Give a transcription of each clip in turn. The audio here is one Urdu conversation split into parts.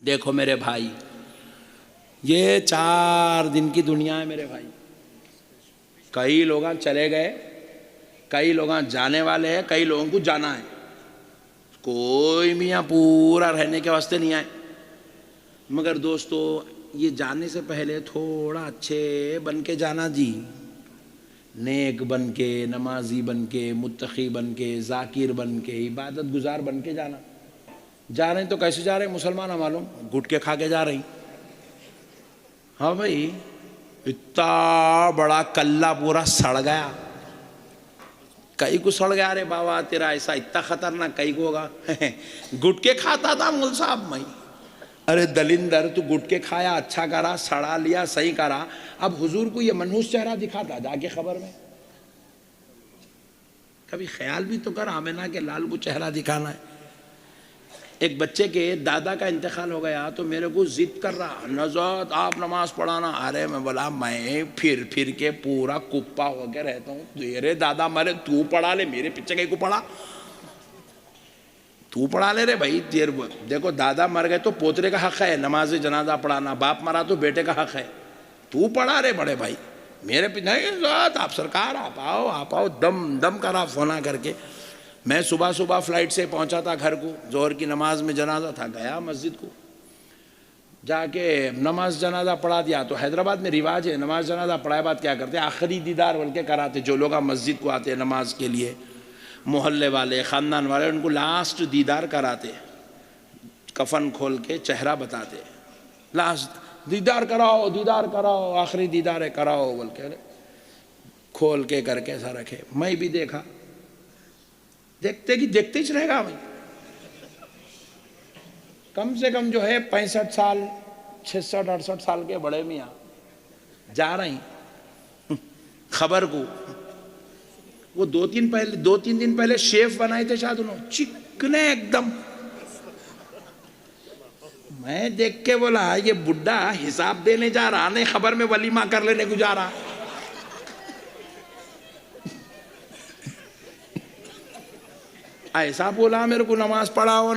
دیکھو میرے بھائی، یہ 4 دن کی دنیا ہے میرے بھائی. کئی لوگ چلے گئے، کئی لوگ جانے والے ہیں، کئی لوگوں کو جانا ہے. کوئی بھی یہاں پورا رہنے کے واسطے نہیں آئے. مگر دوستو، یہ جانے سے پہلے تھوڑا اچھے بن کے جانا جی. نیک بن کے، نمازی بن کے، متقی بن کے، ذاکر بن کے، عبادت گزار بن کے جانا. جا رہے ہیں تو کیسے جا رہے ہیں مسلمان؟ معلوم گٹکے کھا کے جا رہے ہیں. ہاں بھائی، اتنا بڑا کلہ پورا سڑ گیا. کئی کو سڑ گیا. ارے بابا تیرا ایسا اتنا خطرناک کئی کو ہوگا. گٹکے کھاتا تھا مول صاحب میں. ارے دلندر، تو گٹکے کھایا، اچھا کرا، سڑا لیا، صحیح کرا. اب حضور کو یہ منحوس چہرہ دکھاتا جا کے خبر میں. کبھی خیال بھی تو کر، آمنہ کے لال کو چہرہ دکھانا ہے. ایک بچے کے دادا کا انتقال ہو گیا تو میرے کو ضد کر رہا، نذرت آپ نماز پڑھانا. ارے میں بولا میں پھر کے پورا کپا ہو کے رہتا ہوں. تیرے دادا مرے، تو پڑھا لے، میرے پیچھے کہیں کو پڑھا. تو پڑھا لے رے بھائی. دیکھو دادا مر گئے تو پوترے کا حق ہے نماز جنازہ پڑھانا، باپ مرا تو بیٹے کا حق ہے. تو پڑھا رے بڑے بھائی، میرے پیچھے نہیں. آپ سرکار آپ آؤ، دم کرا فونا کر کے. میں صبح فلائٹ سے پہنچا تھا گھر کو، ظہر کی نماز میں جنازہ تھا. گیا مسجد کو، جا کے نماز جنازہ پڑھا دیا. تو حیدرآباد میں رواج ہے، نماز جنازہ پڑھائے بعد کیا کرتے ہیں؟ آخری دیدار بلکہ کراتے. جو لوگ مسجد کو آتے ہیں نماز کے لیے، محلے والے، خاندان والے، ان کو لاسٹ دیدار کراتے. کفن کھول کے چہرہ بتاتے، لاسٹ دیدار کراؤ، آخری دیدار ہے کراؤ بول کے. کھول کے کر کے ایسا رکھے. میں بھی دیکھا، دیکھتے ہی رہے گا بھائی. کم سے کم جو ہے 65 سال 66-68 سال کے بڑے میاں جا رہے ہیں خبر کو. وہ 2-3 دن پہلے شیف بنائے تھے شاید انہوں، چکنے ایک دم. میں دیکھ کے بولا یہ بڈھا حساب دینے جا رہا نہیں، خبر میں ولیمہ کر لینے کو جا رہا. ایسا بولا میرے کو، نماز پڑھاؤ.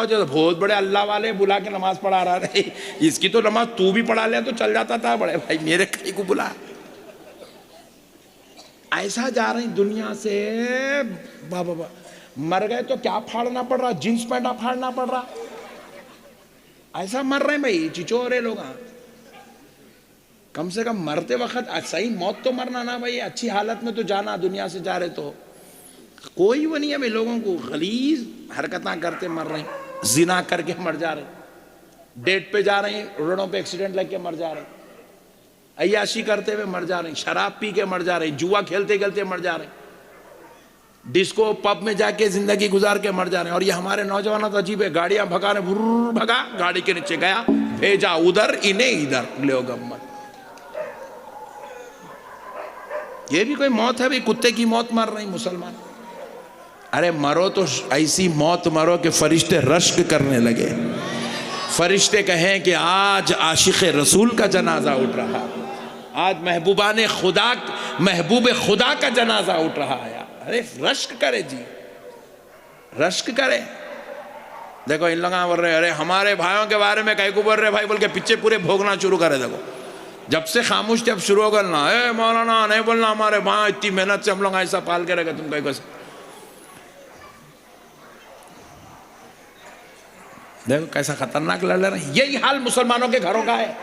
جو بہت بڑے اللہ والے بلا کے نماز پڑھا رہا ہے. اس کی تو نماز تو بھی پڑھا لیا تو چل جاتا تھا بڑے بھائی، میرے کئی کو بلا. ایسا جا رہے ہیں دنیا سے. بابا مر گئے تو کیا پھاڑنا پڑ رہا؟ جینس پینٹا پھاڑنا پڑ رہا. ایسا مر رہے ہیں بھائی، چچورے لوگ. کم سے کم مرتے وقت صحیح موت تو مرنا نا بھائی، اچھی حالت میں تو جانا. دنیا سے جا رہے تو کوئی وہ نہیں ہے بھائی. لوگوں کو غلیظ حرکتاں کرتے مر رہے ہیں، زنا کر کے مر جا رہے ہیں، ڈیٹ پہ جا رہے ہیں، روڈوں پہ ایکسیڈنٹ لگ کے مر جا رہے ہیں، عیاشی کرتے ہوئے مر جا رہے ہیں، شراب پی کے مر جا رہے ہیں، جوا کھیلتے کھیلتے مر جا رہے ہیں، ڈسکو پب میں جا کے زندگی گزار کے مر جا رہے ہیں. اور یہ ہمارے نوجوانوں تو عجیب ہے، گاڑیاں بھگانے، بھگا گاڑی کے نیچے گیا، بھیجا ادھر، انہیں ادھر لے گمت. یہ بھی کوئی موت ہے بھائی؟ کتے کی موت مر رہی مسلمان. ارے مرو تو ایسی موت مرو کہ فرشتے رشک کرنے لگے. فرشتے کہیں کہ آج عاشق رسول کا جنازہ اٹھ رہا، آج محبوب خدا کا جنازہ اٹھ رہا ہے. ارے رشک کرے جی، رشک کرے. دیکھو ان لوگاں بول رہے ارے ہمارے بھائیوں کے بارے میں کہیں کو بول رہے بھائی بول کے پیچھے پورے بھوگنا شروع کرے. دیکھو جب سے خاموش جب شروع ہو کرنا، اے مولانا نہیں بولنا، ہمارے بھائی اتنی محنت سے ہم لوگ ایسا پال کے رکھے، تم کہیں کو. دیکھو کیسا خطرناک لڑ رہے ہیں. یہی حال مسلمانوں کے گھروں کا ہے.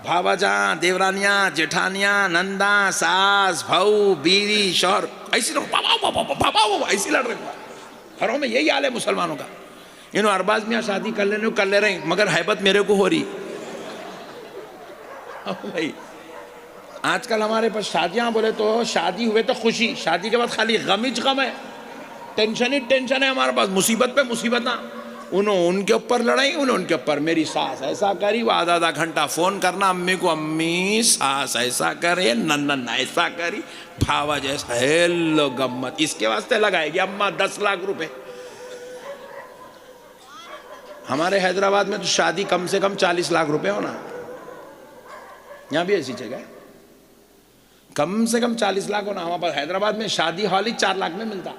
بھاوا جان، دیورانیاں، جیٹھانیاں، نندا، ساس، بھاؤ، بیوی، شوہر ایسی ایسی لڑ رہے ہیں گھروں میں. یہی حال ہے مسلمانوں کا. انہوں ارباز میاں شادی کر لے رہے ہیں، مگر حیبت میرے کو ہو رہی. بھائی آج کل ہمارے پاس شادیاں بولے تو شادی ہوئے تو خوشی، شادی کے بعد خالی غم ہی غم ہے، ٹینشن ہی ٹینشن ہے ہمارے پاس، مصیبت پہ مصیبت. انہوں ان کے اوپر لڑائی، انہوں ان کے اوپر. میری ساس ایسا کری، وہ آدھا گھنٹہ فون کرنا امی کو، امی ساس ایسا کرے، ننن ایسا کری، بھاوا جیسا ہے. لو گمت اس کے واسطے لگائے گی اماں 10 لاکھ روپے. ہمارے حیدرآباد میں تو شادی کم سے کم 40 لاکھ روپے ہونا. یہاں بھی ایسی جگہ ہے، کم سے کم 40 لاکھ ہونا. ہمارے پاس حیدرآباد میں شادی ہال ہی 4 لاکھ میں ملتا.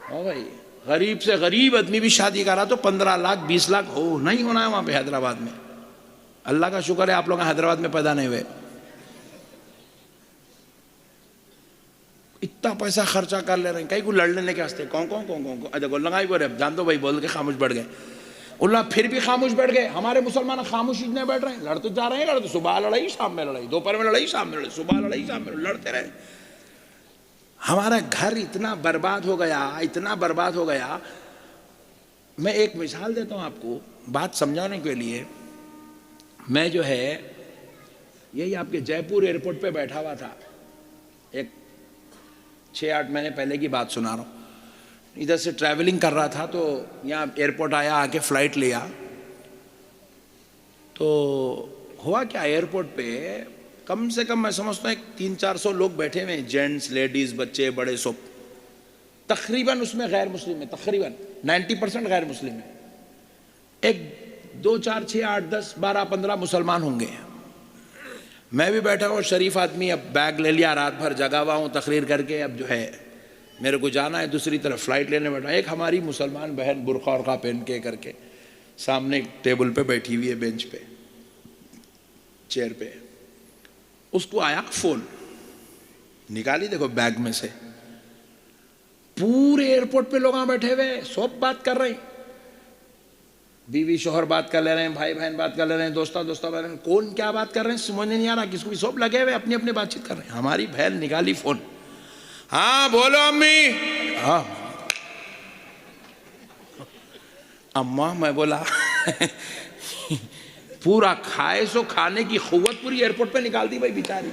او بھائی غریب سے غریب آدمی بھی شادی کرا تو 15 لاکھ 20 لاکھ ہو نہیں ہونا ہے وہاں پہ حیدرآباد میں. اللہ کا شکر ہے آپ لوگ حیدرآباد میں پیدا نہیں ہوئے. اتنا پیسہ خرچہ کر لے رہے ہیں کہیں کو لڑ لینے کے واسطے. کون دیکھو لگائی بولے جان دو بھائی بول کے خاموش بیٹھ گئے. اللہ پھر بھی خاموش بیٹھ گئے. ہمارے مسلمان خاموش اتنے بیٹھ رہے ہیں. لڑ تو جا رہے ہیں, لڑتے صبح لڑائی شام میں لڑائی, دوپہر میں لڑائی شام میں لڑائی, صبح لڑائی شام میں لڑتے رہے. ہمارا گھر اتنا برباد ہو گیا, اتنا برباد ہو گیا. میں ایک مثال دیتا ہوں آپ کو بات سمجھانے کے لیے. میں جو ہے یہی آپ کے جے پور ایئرپورٹ پہ بیٹھا ہوا تھا, ایک 6-8 مہینے پہلے کی بات سنا رہا ہوں. ادھر سے ٹریولنگ کر رہا تھا تو یہاں ایئرپورٹ آیا, آ کے فلائٹ لیا. تو ہوا کیا, ایئرپورٹ پہ کم سے کم میں سمجھتا ہوں 300-400 لوگ بیٹھے ہوئے ہیں, جینٹس لیڈیز بچے بڑے سب. تقریباً اس میں غیر مسلم ہے, تقریباً 90% غیر مسلم ہے. ایک 2 4 6 8 10 12 15 مسلمان ہوں گے. میں بھی بیٹھا ہوں شریف آدمی, اب بیگ لے لیا, رات بھر جگا ہوا ہوں تقریر کر کے. اب جو ہے میرے کو جانا ہے دوسری طرف فلائٹ لینے بیٹھا. ایک ہماری مسلمان بہن برقع ورقع پہن کے کر کے سامنے ٹیبل پہ بیٹھی ہوئی ہے, بینچ پہ چیئر پہ. اس کو آیا فون, نکالی دیکھو بیگ میں سے. پورے ایئرپورٹ پہ لوگ بیٹھے ہوئے, سب بات کر رہے ہیں. بیوی شوہر بات کر لے رہے ہیں, بھائی بہن بات کر لے رہے ہیں, دوستہ بات کر رہے ہیں. کون کیا بات کر رہے ہیں سمجھ نہیں آ رہا کس کو بھی. سب لگے ہوئے اپنی اپنی بات چیت کر رہے ہیں. ہماری بہن نکالی فون. ہاں بولو امی. ہاں اماں. میں بولا پورا کھائے سو کھانے کی قوت پوری ایئرپورٹ پہ نکال دی بھائی بیچاری.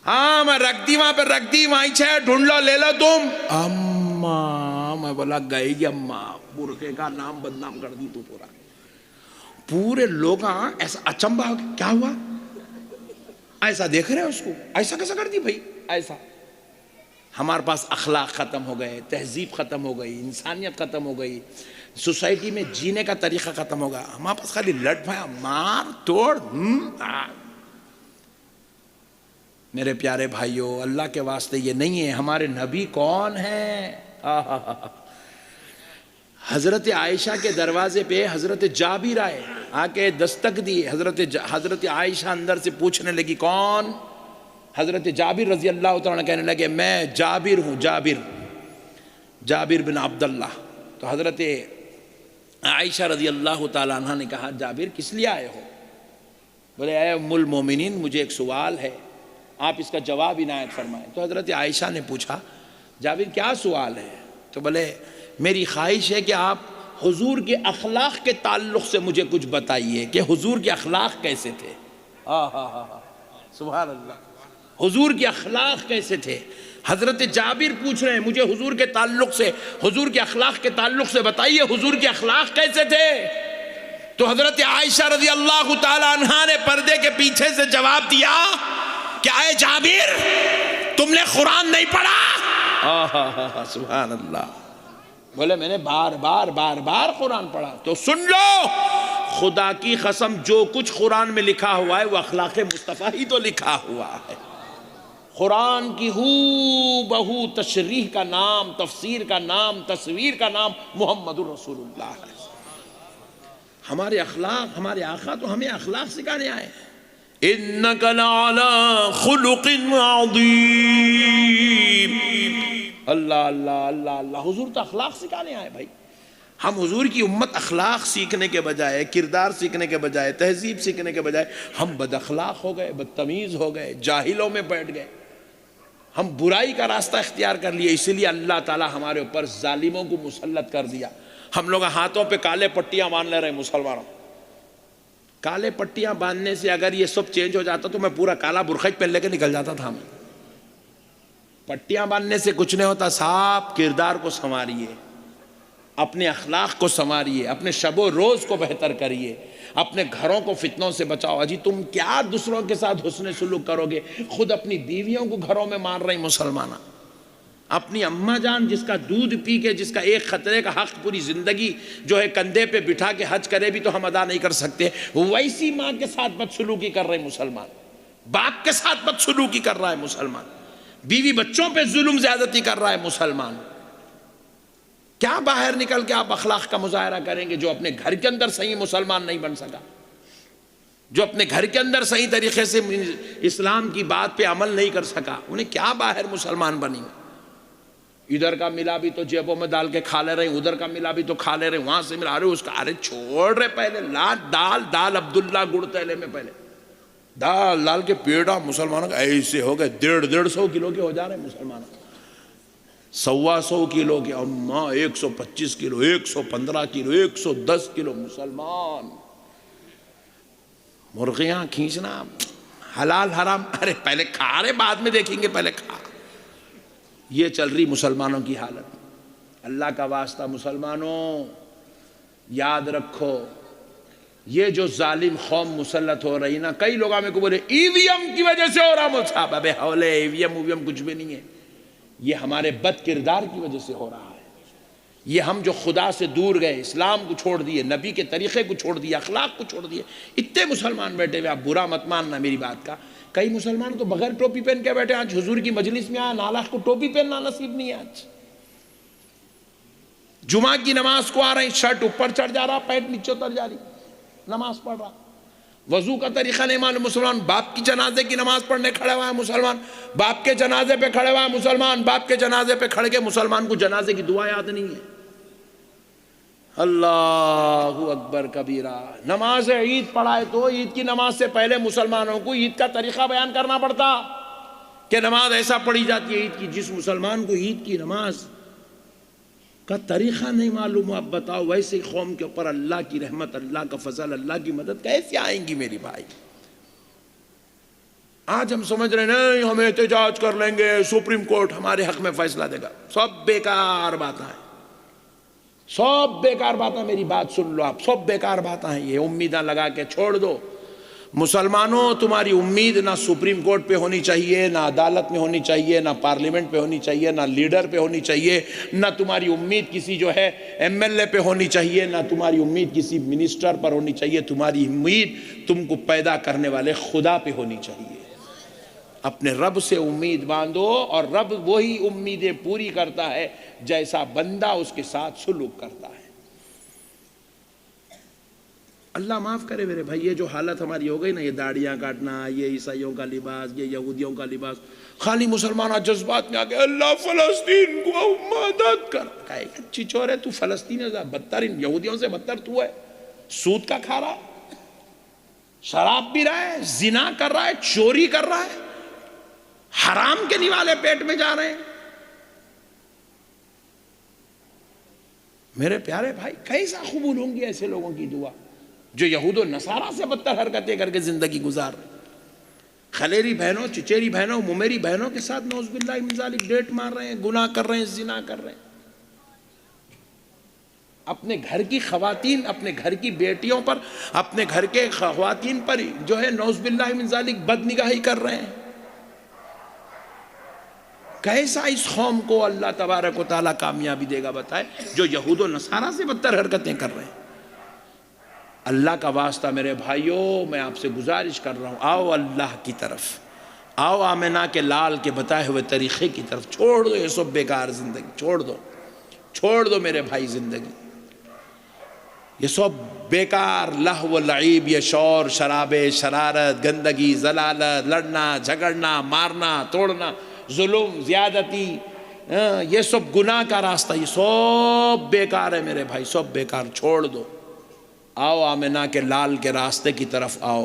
ہاں میں رکھ دی وہاں پہ, رکھ دی وہیں چھے, ڈھونڈ لو لے لو تم. اماں. میں بولا گئے گی اماں, برقعے کا نام بدنام کر دی تو پورا. پورے لوگ ایسا اچمبا ہو گیا, کیا ہوا, ایسا دیکھ رہے ہیں اس کو, ایسا کیسا کر دی بھائی ایسا. ہمارے پاس اخلاق ختم ہو گئے, تہذیب ختم ہو گئی, انسانیت ختم ہو گئی, سوسائٹی میں جینے کا طریقہ ختم ہو گیا. ہمارے پاس خالی لٹ بھایا, مار توڑ. میرے پیارے بھائیوں, اللہ کے واسطے یہ نہیں ہے. ہمارے نبی کون ہیں؟ حضرت عائشہ کے دروازے پہ حضرت جابر آئے, آ کے دستک دی. حضرت عائشہ اندر سے پوچھنے لگی کون؟ حضرت جابر رضی اللہ تعالیٰ عنہ کہنے لگے میں جابر ہوں, جابر بن عبداللہ. تو حضرت عائشہ رضی اللہ تعالیٰ عنہ نے کہا جابر کس لیے آئے ہو؟ بولے اے ام المومنین مجھے ایک سوال ہے, آپ اس کا جواب عنایت فرمائیں. تو حضرت عائشہ نے پوچھا جابر کیا سوال ہے؟ تو بولے میری خواہش ہے کہ آپ حضور کے اخلاق کے تعلق سے مجھے کچھ بتائیے کہ حضور کے اخلاق کیسے تھے. سبحان اللہ, حضور کے اخلاق کیسے تھے. حضرت جابر پوچھ رہے ہیں مجھے حضور کے تعلق سے, حضور کے اخلاق کے تعلق سے بتائیے حضور کے اخلاق کیسے تھے. تو حضرت عائشہ رضی اللہ تعالی عنہا نے پردے کے پیچھے سے جواب دیا کہ اے جابر تم نے قرآن نہیں پڑھا؟ سبحان اللہ. بولے میں نے بار بار قرآن پڑھا. تو سن لو, خدا کی قسم جو کچھ قرآن میں لکھا ہوا ہے وہ اخلاق مصطفیٰ ہی تو لکھا ہوا ہے. قرآن کی ہو بہو تشریح کا نام, تفسیر کا نام, تصویر کا نام محمد الرسول اللہ ہے. ہمارے اخلاق, ہمارے آقا تو ہمیں اخلاق سکھانے آئے ہیں. انک لعلی خلق عظیم. اللہ اللہ اللہ اللہ, حضور تو اخلاق سکھانے آئے بھائی. ہم حضور کی امت اخلاق سیکھنے کے بجائے, کردار سیکھنے کے بجائے, تہذیب سیکھنے کے بجائے ہم بد اخلاق ہو گئے, بدتمیز ہو گئے, جاہلوں میں بیٹھ گئے. ہم برائی کا راستہ اختیار کر لیے. اسی لیے اللہ تعالی ہمارے اوپر ظالموں کو مسلط کر دیا. ہم لوگ ہاتھوں پہ کالے پٹیاں باندھ لے رہے ہیں مسلمانوں. کالے پٹیاں باندھنے سے اگر یہ سب چینج ہو جاتا تو میں پورا کالا برقع پہن لے کے نکل جاتا تھا. میں پٹیاں باندھنے سے کچھ نہیں ہوتا صاحب. کردار کو سنواریے, اپنے اخلاق کو سنواریے, اپنے شب و روز کو بہتر کریے, اپنے گھروں کو فتنوں سے بچاؤ. اجی تم کیا دوسروں کے ساتھ حسن سلوک کرو گے؟ خود اپنی بیویوں کو گھروں میں مار رہی مسلمانہ. اپنی اماں جان جس کا دودھ پی کے, جس کا ایک خطرے کا حق پوری زندگی جو ہے کندھے پہ بٹھا کے حج کرے بھی تو ہم ادا نہیں کر سکتے, ویسی ماں کے ساتھ بدسلوکی کر رہے مسلمان. باپ کے ساتھ بدسلوکی کر رہا ہے مسلمان. بیوی بچوں پہ ظلم زیادتی کر رہا ہے مسلمان. کیا باہر نکل کے آپ اخلاق کا مظاہرہ کریں گے جو اپنے گھر کے اندر صحیح مسلمان نہیں بن سکا، جو اپنے گھر کے اندر صحیح طریقے سے اسلام کی بات پہ عمل نہیں کر سکا، انہیں کیا باہر مسلمان بنیں گے؟ ادھر کا ملا بھی تو جیبوں میں ڈال کے کھا لے رہے ہیں، ادھر کا ملا بھی تو کھا لے رہے ہیں، وہاں سے ملا رہے اس کا، ارے چھوڑ رہے پہلے دال عبداللہ گڑ تیلے میں پہلے دال کے پیڑا مسلمانوں کا ایسے ہو گئے 150 کلو کے ہو جا رہے ہیں مسلمانوں، 125 کلو کے، اماں 125 کلو، 115 کلو، 110 کلو مسلمان، مرغیاں کھینچنا، حلال حرام، ارے پہلے کھا رہے بعد میں دیکھیں گے، پہلے کھا۔ یہ چل رہی مسلمانوں کی حالت۔ اللہ کا واسطہ مسلمانوں یاد رکھو، یہ جو ظالم قوم مسلط ہو رہی نا، کئی لوگ ہمیں کو بولے ای وی ایم کی وجہ سے ہو رہا مول صاحب، ابے حولے ای وی ایم کچھ بھی نہیں ہے، یہ ہمارے بد کردار کی وجہ سے ہو رہا ہے۔ یہ ہم جو خدا سے دور گئے، اسلام کو چھوڑ دیے، نبی کے طریقے کو چھوڑ دیے، اخلاق کو چھوڑ دیے، اتنے مسلمان بیٹھے ہوئے، آپ برا مت ماننا میری بات کا، کئی مسلمان تو بغیر ٹوپی پہن کے بیٹھے، آج حضور کی مجلس میں آیا، نالاخ کو ٹوپی پہننا نصیب نہیں ہے، آج جمعہ کی نماز کو آ رہے ہیں، شرٹ اوپر چڑھ جا رہا، پینٹ نیچے اتر جا رہی، نماز پڑھ رہا، وضو کا طریقہ نہیں معلوم مسلمان، باپ کی جنازے کی نماز پڑھنے کھڑے ہوا ہے مسلمان، باپ کے جنازے پہ کھڑے ہوا ہے مسلمان، باپ کے جنازے پہ کھڑے کے مسلمان کو جنازے کی دعا یاد نہیں ہے۔ اللہ اکبر کبیرہ۔ نماز عید پڑھائے تو عید کی نماز سے پہلے مسلمانوں کو عید کا طریقہ بیان کرنا پڑتا کہ نماز ایسا پڑھی جاتی ہے عید کی۔ جس مسلمان کو عید کی نماز کا طریقہ نہیں معلوم، آپ بتاؤ ویسے قوم کے اوپر اللہ کی رحمت، اللہ کا فضل، اللہ کی مدد کیسے آئیں گی میری بھائی؟ آج ہم سمجھ رہے نہیں ہم احتجاج کر لیں گے، سپریم کورٹ ہمارے حق میں فیصلہ دے گا، سب بیکار باتیں ہیں، سب بیکار باتیں، میری بات سن لو آپ، سب بیکار باتیں ہیں، یہ امیدیں لگا کے چھوڑ دو۔ مسلمانوں تمہاری امید نہ سپریم کورٹ پہ ہونی چاہیے، نہ عدالت میں ہونی چاہیے، نہ پارلیمنٹ پہ ہونی چاہیے، نہ لیڈر پہ ہونی چاہیے، نہ تمہاری امید کسی جو ہے ایم ایل اے پہ ہونی چاہیے، نہ تمہاری امید کسی منسٹر پر ہونی چاہیے، تمہاری امید تم کو پیدا کرنے والے خدا پہ ہونی چاہیے۔ اپنے رب سے امید باندھو، اور رب وہی امیدیں پوری کرتا ہے جیسا بندہ اس کے ساتھ سلوک کرتا ہے۔ اللہ معاف کرے میرے بھائی، یہ جو حالت ہماری ہو گئی نا، یہ داڑیاں کاٹنا، یہ عیسائیوں کا لباس، یہ یہودیوں کا لباس، خالی مسلمان جذبات میں آ گئے اللہ فلسطین کو مدد کر، کہے اچھی چور ہے تو، فلسطین ہے بدتر، ان یہودیوں سے بدتر تو ہے، سود کا کھا رہا ہے، شراب پی رہا ہے، زنا کر رہا ہے، چوری کر رہا ہے، حرام کے نوالے پیٹ میں جا رہے ہیں۔ میرے پیارے بھائی کیسا قبول ہوں گی ایسے لوگوں کی دعا جو یہود و نصارہ سے بدتر حرکتیں کر کے زندگی گزار رہے ہیں، خلیری بہنوں، چچیری بہنوں، ممیری بہنوں کے ساتھ نعوذ باللہ من ذالک ڈیٹ مار رہے ہیں، گناہ کر رہے ہیں، زنا کر رہے ہیں، اپنے گھر کی خواتین، اپنے گھر کی بیٹیوں پر، اپنے گھر کے خواتین پر جو ہے نعوذ باللہ من ذالک بد نگاہی کر رہے ہیں۔ کیسا اس قوم کو اللہ تبارک و تعالیٰ کامیابی دے گا بتائے، جو یہود و نصارہ سے بدتر حرکتیں کر رہے ہیں۔ اللہ کا واسطہ میرے بھائیوں، میں آپ سے گزارش کر رہا ہوں، آؤ اللہ کی طرف، آؤ آمنہ کے لال کے بتائے ہوئے طریقے کی طرف، چھوڑ دو یہ سب بیکار زندگی، چھوڑ دو میرے بھائی زندگی، یہ سب بیکار لہو و لعیب، یہ شور شرابے، شرارت، گندگی، ضلالت، لڑنا جھگڑنا، مارنا توڑنا، ظلم، زیادتی، یہ سب گناہ کا راستہ، یہ سب بیکار ہے میرے بھائی، سب بیکار، چھوڑ دو۔ آؤ آمنہ کے لال کے راستے کی طرف آؤ،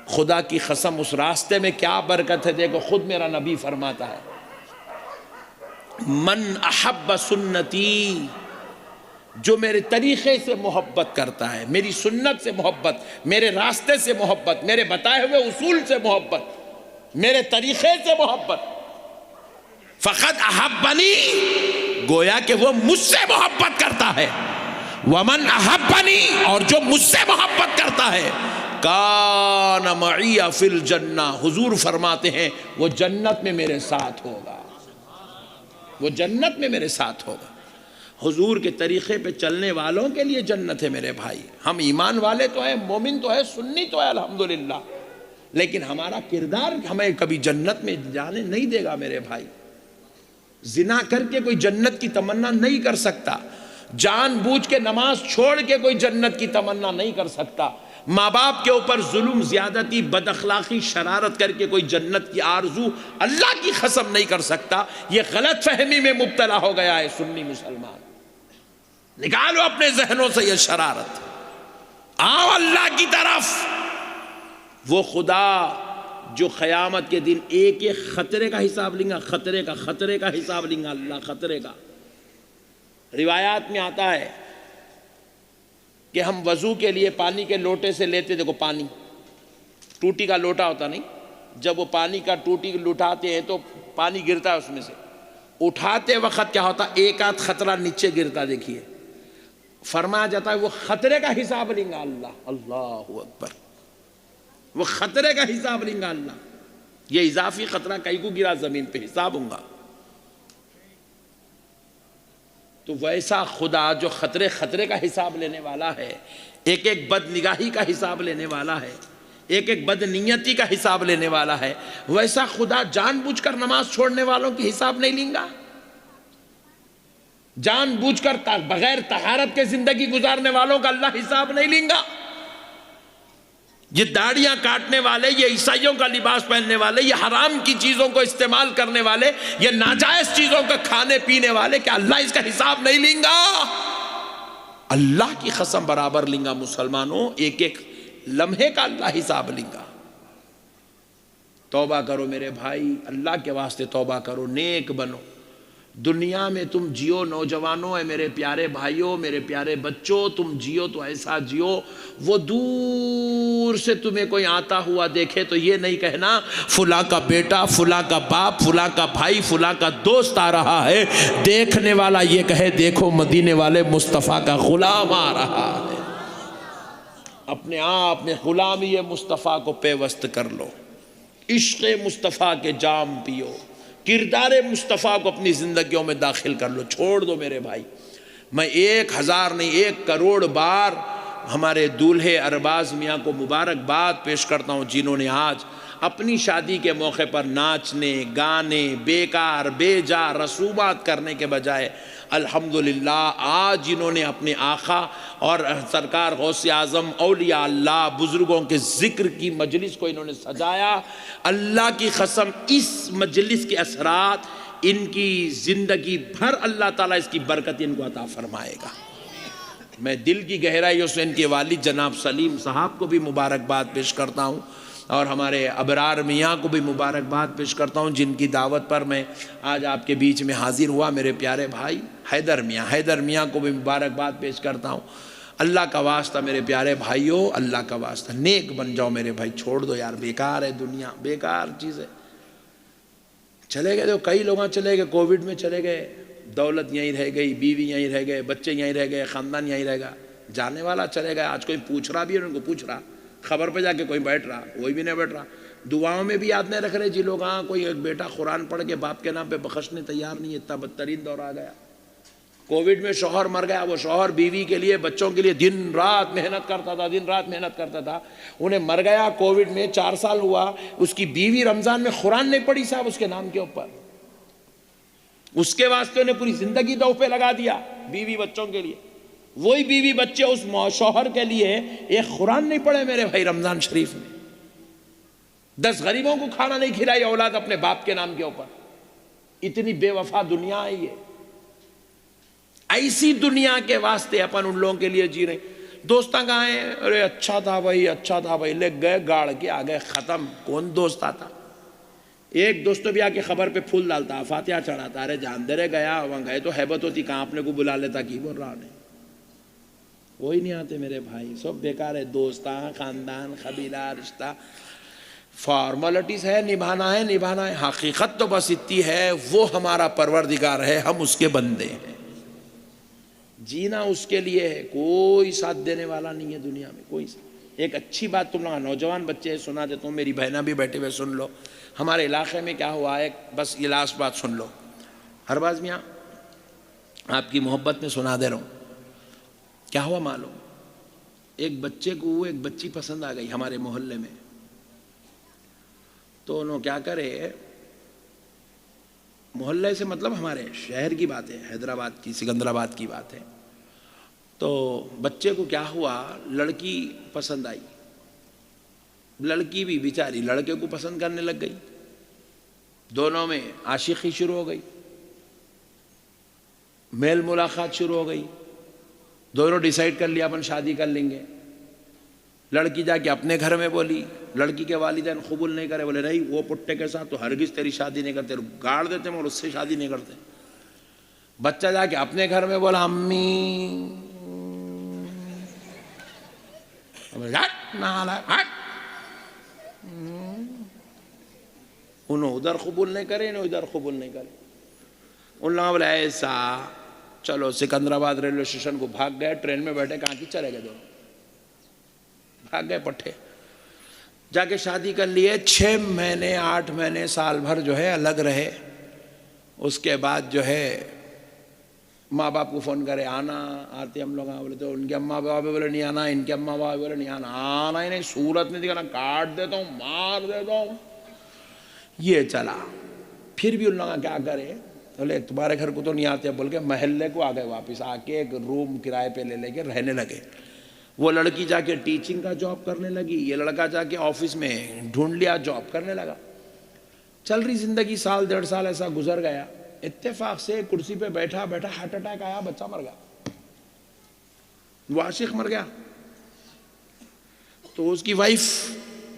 خدا کی قسم اس راستے میں کیا برکت ہے، دیکھو خود میرا نبی فرماتا ہے، من احب سنتی، جو میرے طریقے سے محبت کرتا ہے، میری سنت سے محبت، میرے راستے سے محبت، میرے بتائے ہوئے اصول سے محبت، میرے طریقے سے محبت، فقط احبنی، گویا کہ وہ مجھ سے محبت کرتا ہے، ومن احبنی، اور جو مجھ سے محبت کرتا ہے، کان معی فی الجنہ، حضور فرماتے ہیں وہ جنت میں میرے ساتھ ہوگا، وہ جنت میں میرے ساتھ ہوگا۔ حضور کے طریقے پہ چلنے والوں کے لیے جنت ہے میرے بھائی۔ ہم ایمان والے تو ہیں، مومن تو ہے، سنی تو ہے الحمدللہ، لیکن ہمارا کردار ہمیں کبھی جنت میں جانے نہیں دے گا میرے بھائی۔ زنا کر کے کوئی جنت کی تمنا نہیں کر سکتا، جان بوجھ کے نماز چھوڑ کے کوئی جنت کی تمنا نہیں کر سکتا، ماں باپ کے اوپر ظلم، زیادتی، بد اخلاقی، شرارت کر کے کوئی جنت کی آرزو اللہ کی قسم نہیں کر سکتا۔ یہ غلط فہمی میں مبتلا ہو گیا ہے سنی مسلمان۔ نکالو اپنے ذہنوں سے یہ شرارت، آؤ اللہ کی طرف۔ وہ خدا جو قیامت کے دن ایک ایک خطرے کا حساب لیں گا، خطرے کا حساب لیں گا اللہ، خطرے کا۔ روایات میں آتا ہے کہ ہم وضو کے لیے پانی کے لوٹے سے لیتے، دیکھو پانی ٹوٹی کا لوٹا ہوتا نہیں، جب وہ پانی کا ٹوٹی لٹاتے ہیں تو پانی گرتا ہے اس میں سے، اٹھاتے وقت کیا ہوتا، ایک آدھ خطرہ نیچے گرتا، دیکھیے فرمایا جاتا ہے وہ خطرے کا حساب لیں گا اللہ۔ اللہ اکبر، وہ خطرے کا حساب لیں گا اللہ۔ یہ اضافی خطرہ کئی کو گرا زمین پہ، حساب ہوں گا۔ تو ویسا خدا جو خطرے کا حساب لینے والا ہے، ایک ایک بد نگاہی کا حساب لینے والا ہے، ایک ایک بد نیتی کا حساب لینے والا ہے، ویسا خدا جان بوجھ کر نماز چھوڑنے والوں کی حساب نہیں لیں گا؟ جان بوجھ کر بغیر طہارت کے زندگی گزارنے والوں کا اللہ حساب نہیں لیں گا؟ یہ داڑیاں کاٹنے والے، یہ عیسائیوں کا لباس پہننے والے، یہ حرام کی چیزوں کو استعمال کرنے والے، یہ ناجائز چیزوں کا کھانے پینے والے، کیا اللہ اس کا حساب نہیں لیں گا؟ اللہ کی قسم برابر لیں گا مسلمانوں، ایک ایک لمحے کا اللہ حساب لیں گا۔ توبہ کرو میرے بھائی، اللہ کے واسطے توبہ کرو، نیک بنو۔ دنیا میں تم جیو نوجوانوں، اے میرے پیارے بھائیوں، میرے پیارے بچوں، تم جیو تو ایسا جیو وہ دور سے تمہیں کوئی آتا ہوا دیکھے تو یہ نہیں کہنا فلاں کا بیٹا، فلاں کا باپ، فلاں کا بھائی، فلاں کا دوست آ رہا ہے، دیکھنے والا یہ کہے دیکھو مدینے والے مصطفیٰ کا غلام آ رہا ہے۔ اپنے آپ میں غلامی مصطفیٰ کو پیوست کر لو، عشق مصطفیٰ کے جام پیو، کردار مصطفیٰ کو اپنی زندگیوں میں داخل کر لو۔ چھوڑ دو میرے بھائی، میں 1000 نہیں 1 کروڑ بار ہمارے دولہے ارباز میاں کو مبارکباد پیش کرتا ہوں، جنہوں نے آج اپنی شادی کے موقع پر ناچنے گانے بیکار بے جا رسومات کرنے کے بجائے الحمدللہ آج جنہوں نے اپنے آقا اور سرکار غوث اعظم اولیاء اللہ بزرگوں کے ذکر کی مجلس کو انہوں نے سجایا، اللہ کی قسم اس مجلس کے اثرات ان کی زندگی بھر اللہ تعالیٰ اس کی برکت ان کو عطا فرمائے گا۔ میں دل کی گہرائیوں سے ان کے والد جناب سلیم صاحب کو بھی مبارکباد پیش کرتا ہوں، اور ہمارے ابرار میاں کو بھی مبارکباد پیش کرتا ہوں جن کی دعوت پر میں آج آپ کے بیچ میں حاضر ہوا۔ میرے پیارے بھائی حیدر میاں کو بھی مبارکباد پیش کرتا ہوں۔ اللہ کا واسطہ میرے پیارے بھائیوں، اللہ کا واسطہ نیک بن جاؤ میرے بھائی، چھوڑ دو یار، بیکار ہے دنیا، بیکار چیز ہے۔ چلے گئے تو کئی لوگ چلے گئے، کووڈ میں چلے گئے، دولت یہیں رہ گئی، بیوی یہیں رہ گئے، بچے یہیں رہ گئے، خاندان یہیں رہ گیا، جانے والا چلے گیا۔ آج کوئی پوچھ رہا بھی ہے، ان کو پوچھ رہا، خبر پہ جا کے کوئی بیٹھ رہا، کوئی بھی نہیں بیٹھ رہا، دعاؤں میں بھی یاد نہیں رکھ رہے جی لوگ۔ ہاں کوئی ایک بیٹا قرآن پڑھ کے باپ کے نام پہ بخشنے تیار نہیں، اتنا بدترین دور آ گیا۔ کووڈ میں شوہر مر گیا، وہ شوہر بیوی کے لیے بچوں کے لیے دن رات محنت کرتا تھا، انہیں مر گیا کووڈ میں، 4 سال ہوا، اس کی بیوی رمضان میں قرآن نہیں پڑھی صاحب اس کے نام کے اوپر، اس کے واسطے انہیں پوری زندگی دو پہ لگا دیا بیوی بچوں کے لیے۔ وہی بیوی بچے اس شوہر کے لیے ایک قرآن نہیں پڑھے میرے بھائی رمضان شریف میں، 10 غریبوں کو کھانا نہیں کھلائی اولاد اپنے باپ کے نام کے اوپر۔ اتنی بے وفا دنیا ہے یہ، ایسی دنیا کے واسطے اپن ان لوگوں کے لیے جی رہے۔ دوستاں کہاں ہیں؟ ارے اچھا تھا بھائی، لے گئے گاڑ کے آگئے، ختم۔ کون دوست آتا؟ ایک دوست بھی آ کے خبر پہ پھول ڈالتا، فاتحہ چڑھاتا، ارے جان دے رہے گیا وہاں گئے تو حیبت ہوتی، کہاں اپنے کو بلا لیتا، کی بول رہا نہیں، وہی نہیں آتے میرے بھائی، سب بیکار ہے۔ دوستاں، خاندان، قبیلہ، رشتہ، فارملٹیز ہے، نبھانا ہے، حقیقت تو بس اتنی ہے، وہ ہمارا پروردگار ہے، ہم اس کے بندے ہیں، جینا اس کے لیے ہے، کوئی ساتھ دینے والا نہیں ہے دنیا میں، کوئی ساتھ۔ ایک اچھی بات تم لوگ نوجوان بچے سنا دیتا ہوں، میری بہنیں بھی بیٹھے ہوئے سن لو۔ ہمارے علاقے میں کیا ہوا ہے، بس یہ لاسٹ بات سن لو، ارباز میاں آپ کی محبت میں سنا دے رہا ہوں۔ کیا ہوا معلوم، ایک بچے کو ایک بچی پسند آ گئی ہمارے محلے میں، تو انہوں کیا کرے، محلے سے مطلب ہمارے شہر کی بات ہے، حیدرآباد کی، سکندرآباد کی بات ہے. تو بچے کو کیا ہوا، لڑکی پسند آئی. لڑکی بھی بیچاری لڑکے کو پسند کرنے لگ گئی، دونوں میں عاشقی شروع ہو گئی، میل ملاقات شروع ہو گئی. دونوں ڈیسائیڈ کر لیا اپن شادی کر لیں گے. لڑکی جا کے اپنے گھر میں بولی، لڑکی کے والدین قبول نہیں کرے، بولے نہیں وہ پٹے کے ساتھ تو ہرگز تیری شادی نہیں کرتے، گاڑ دیتے مگر اس سے شادی نہیں کرتے. بچہ جا کے اپنے گھر میں بولا امی، انہوں ادھر قبول نہیں کرے، انہوں ادھر قبول نہیں کرے. ان لوگوں بولے ایسا، چلو سکندرآباد ریلوے اسٹیشن کو بھاگ گئے، ٹرین میں بیٹھے، کہاں کی چلے گئے، دونوں بھاگ گئے پٹھے. جا کے شادی کر لیے. 6 مہینے 8 مہینے سال بھر جو ہے الگ رہے. اس کے بعد جو ہے ماں باپ کو فون کرے، آنا، آتے ہم لوگ. بولے تو ان کے اماں باپ بولے نہیں آنا، ان کے اماں باپ بولے نہیں آنا. آنا ہی نہیں، صورت نہیں دکھانا، کاٹ دیتا ہوں، مار دیتا ہوں. یہ چلا. پھر بھی ان لوگ کیا کرے، بولے تمہارے گھر کو تو نہیں آتے، بول کے محلے کو آ گئے واپس. آ کے ایک روم کرائے پہ لے کے رہنے لگے. وہ لڑکی جا کے ٹیچنگ کا جاب کرنے لگی، یہ لڑکا جا کے آفس میں ڈھونڈ لیا، جاب کرنے لگا. چل رہی زندگی، سال 1.5 سال ایسا گزر گیا. اتفاق سے کرسی پہ بیٹھا بیٹھا ہارٹ اٹیک آیا، بچہ مر گیا. وہ عاشق مر گیا. تو اس کی وائف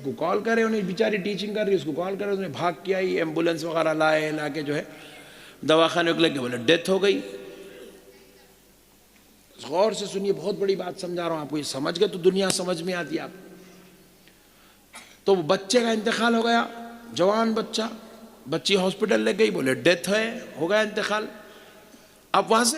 کو کال کرے، انہیں بیچاری ٹیچنگ کر رہی، اس کو کال کرے، انہیں بھاگ کے آئی، ایمبولینس وغیرہ لائے، لا کے جو ہے دواخانے کو لے کے بولے ڈیتھ ہو گئی. غور سے سنیے، بہت بڑی بات سمجھا رہا ہوں آپ کو، یہ سمجھ گئے تو دنیا سمجھ میں آتی ہے آپ. تو بچے کا انتقال ہو گیا، جوان بچہ. بچی ہاسپٹل لے گئی، بولے ڈیتھ ہو گیا، انتقال. اب وہاں سے